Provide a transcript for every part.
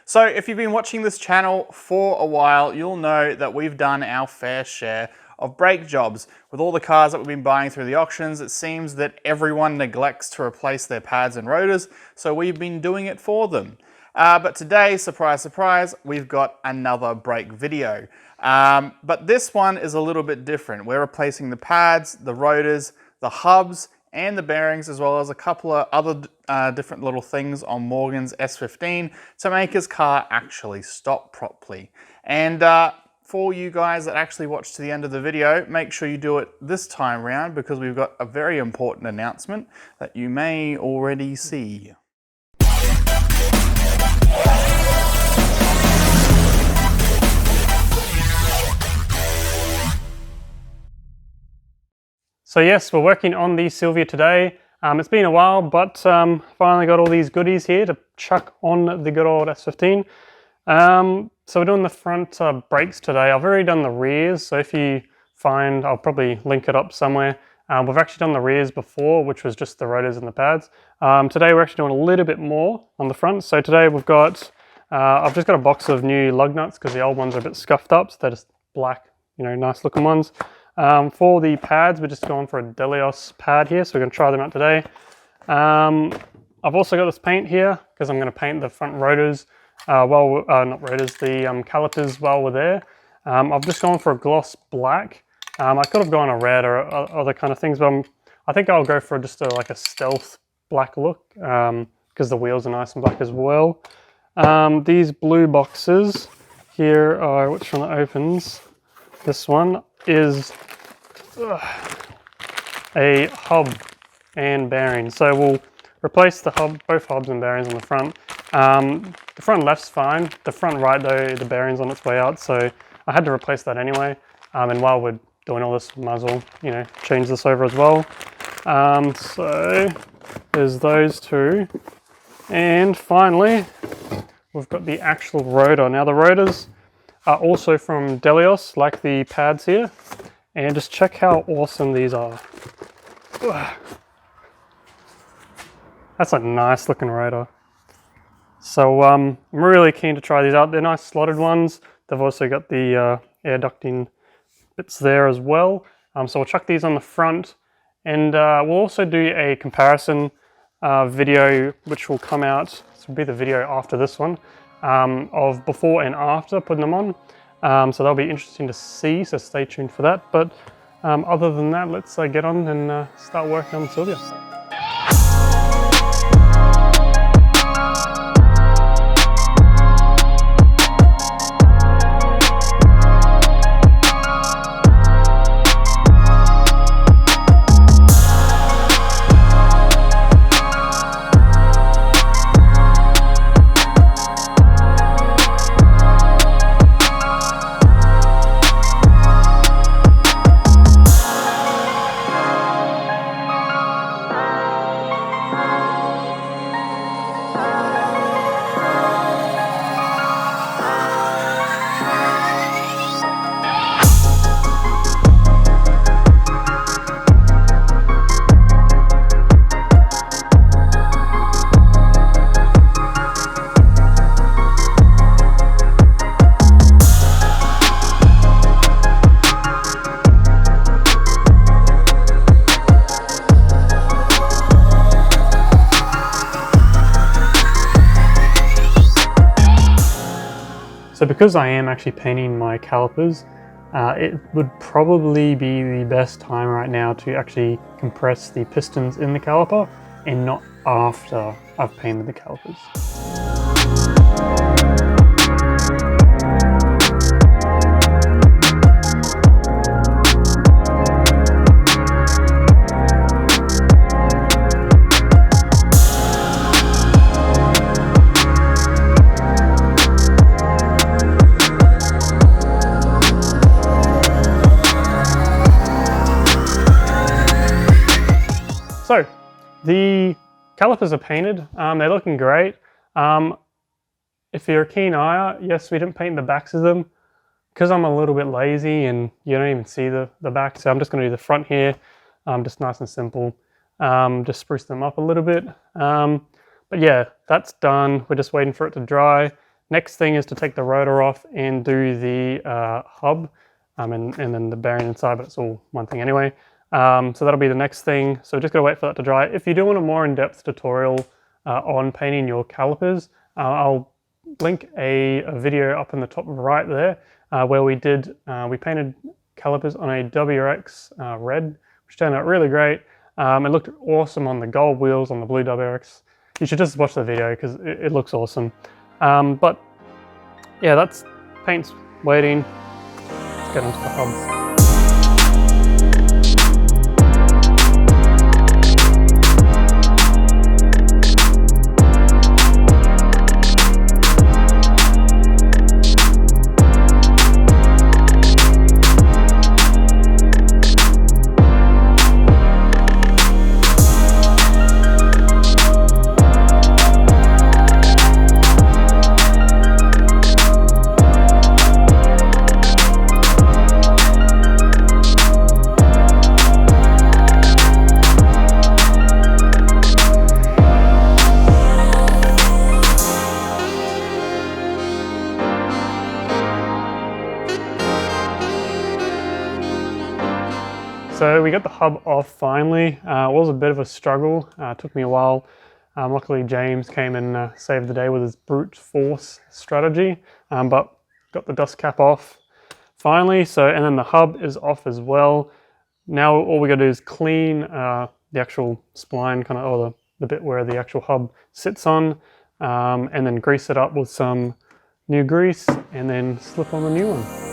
So if you've been watching this channel for a while, you'll know that we've done our fair share of brake jobs. With all the cars that we've been buying through the auctions, it seems that everyone neglects to replace their pads and rotors, so we've been doing it for them. But today, surprise, surprise, we've got another brake video. But this one is a little bit different. We're replacing the pads, the rotors, the hubs, and the bearings, as well as a couple of other different little things on Morgan's S15 to make his car actually stop properly. And for you guys that actually watch to the end of the video, make sure you do it this time round because we've got a very important announcement that you may already see. So yes, we're working on the Silvia today. It's been a while, but finally got all these goodies here to chuck on the good old S15. So we're doing the front brakes today. I've already done the rears, so if you find, I'll probably link it up somewhere. We've actually done the rears before, which was just the rotors and the pads. Today we're actually doing a little bit more on the front. So today we've got, I've just got a box of new lug nuts because the old ones are a bit scuffed up, so they're just black, you know, nice looking ones. For the pads, we're just going for a Delios pad here, so we're going to try them out today. I've also got this paint here because I'm going to paint the front rotors, not rotors, the calipers while we're there. I've just gone for a gloss black. I could have gone a red or other kind of things, but I think I'll go for just like a stealth black look because the wheels are nice and black as well. These blue boxes here are, which one opens? This one is a hub and bearing. So we'll replace the hub, both hubs and bearings on the front. The front left's fine. The front right though, the bearing's on its way out, so I had to replace that anyway. And while we're doing all this, might as well, you know, change this over as well. So there's those two. And finally, we've got the actual rotor. Now the rotors are also from Delios, like the pads here. And just check how awesome these are. That's a nice looking rotor. So I'm really keen to try these out. They're nice slotted ones. They've also got the air ducting bits there as well. So we'll chuck these on the front, and we'll also do a comparison video which will come out. This will be the video after this one, of before and after putting them on. So that'll be interesting to see, so stay tuned for that. But other than that, let's get on and start working on the Silvia. So because I am actually painting my calipers, it would probably be the best time right now to actually compress the pistons in the caliper and not after I've painted the calipers. So the calipers are painted, they're looking great. If you're a keen eye, yes, we didn't paint the backs of them because I'm a little bit lazy and you don't even see the back, so I'm just going to do the front here, just nice and simple, just spruce them up a little bit. But yeah, that's done. We're just waiting for it to dry. Next thing is to take the rotor off and do the hub and then the bearing inside, but it's all one thing anyway. So that'll be the next thing. So just gotta wait for that to dry. If you do want a more in-depth tutorial on painting your calipers, I'll link a video up in the top right there where we painted calipers on a WRX red, which turned out really great. It looked awesome on the gold wheels on the blue WRX. You should just watch the video because it looks awesome. But yeah, that's paint's waiting. Let's get onto the hubs. So we got the hub off finally. It was a bit of a struggle. It took me a while. Luckily James came and saved the day with his brute force strategy, but got the dust cap off finally. And then the hub is off as well. Now all we gotta do is clean the actual spline, or the bit where the actual hub sits on, and then grease it up with some new grease and then slip on the new one.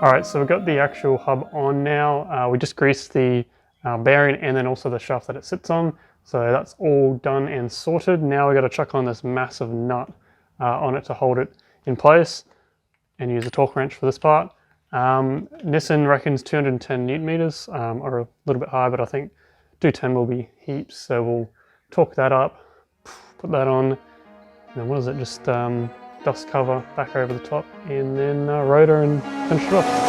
Alright, so we've got the actual hub on now. We just greased the bearing and then also the shaft that it sits on. So that's all done and sorted. Now we've got to chuck on this massive nut on it to hold it in place and use a torque wrench for this part. Nissan reckons 210 Newton meters, or a little bit higher, but I think 210 will be heaps. So we'll torque that up, put that on, and then what is it, just dust cover back over the top, and then rotor and finish it off.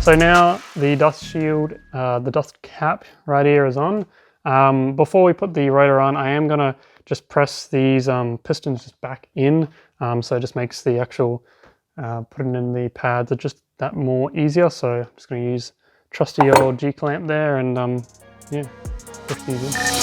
So now the dust shield, the dust cap right here is on. Before we put the rotor on, I am gonna just press these pistons just back in. So it just makes the actual putting in the pads just that more easier. So I'm just gonna use trusty old G-clamp there and yeah, push these in.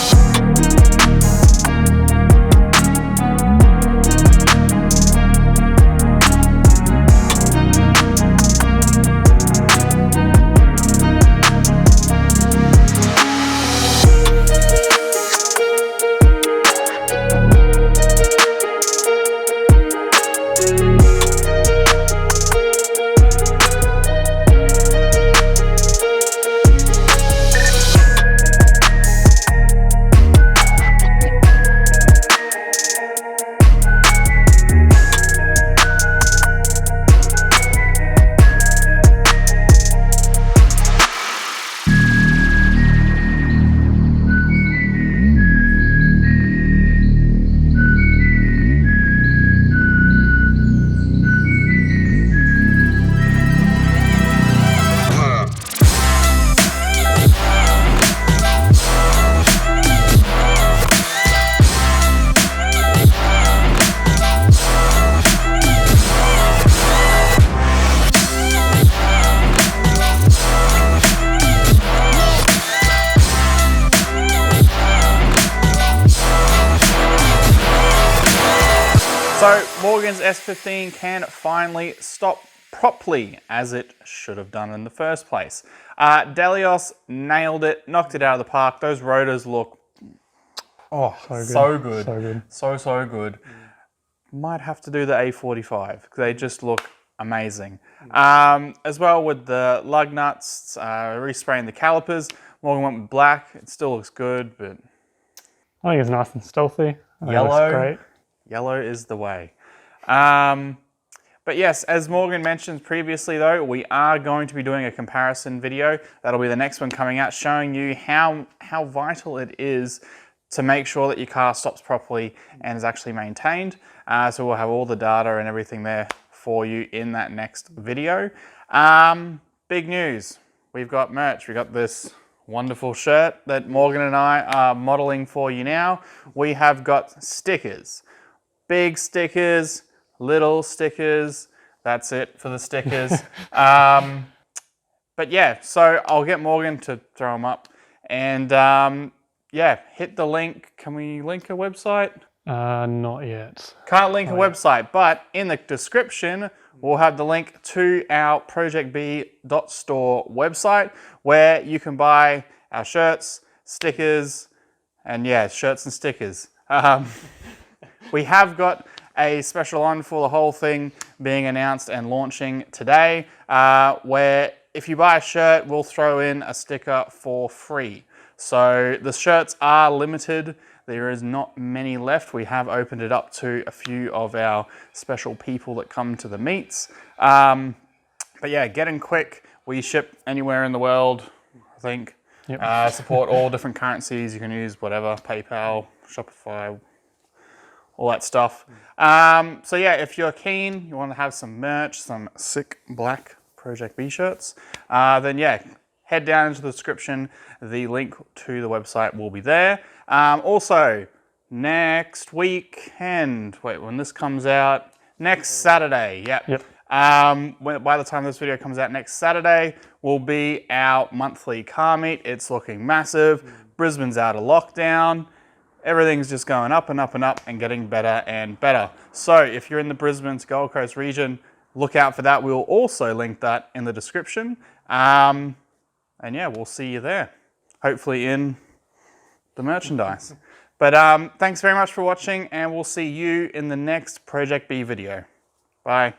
So Morgan's S15 can finally stop properly as it should have done in the first place. Delios nailed it, knocked it out of the park. Those rotors look so good. So good. So good. Might have to do the A45 because they just look amazing. As well with the lug nuts, respraying the calipers. Morgan went with black. It still looks good, but I think it's nice and stealthy. yellow, great. Yellow is the way. But yes, as Morgan mentioned previously though, we are going to be doing a comparison video. That'll be the next one coming out, showing you how vital it is to make sure that your car stops properly and is actually maintained. So we'll have all the data and everything there for you in that next video. Big news, we've got merch. We've got this wonderful shirt that Morgan and I are modeling for you now. We have got stickers, big stickers, little stickers. That's it for the stickers. But yeah, so I'll get Morgan to throw them up and yeah, hit the link. Can we link a website? Not yet. Can't link a website, but in the description, we'll have the link to our projectb.store website where you can buy our shirts, stickers, and yeah, shirts and stickers. We have got a special on for the whole thing being announced and launching today, where if you buy a shirt, we'll throw in a sticker for free. So the shirts are limited. There is not many left. We have opened it up to a few of our special people that come to the meets. But yeah, getting quick. We ship anywhere in the world, I think. Yep. Support all different currencies. You can use whatever, PayPal, Shopify, all that stuff. So yeah, if you're keen, you want to have some merch, some sick black Project B shirts, then yeah, head down into the description. The link to the website will be there. Also, next weekend, when this comes out, next Saturday, yep. By the time this video comes out next Saturday, will be our monthly car meet. It's looking massive. Brisbane's out of lockdown. Everything's just going up and up and up and getting better and better. So if you're in the Brisbane to Gold Coast region, look out for that. We'll also link that in the description. And yeah, we'll see you there. Hopefully in the merchandise. But thanks very much for watching, and we'll see you in the next Project B video. Bye.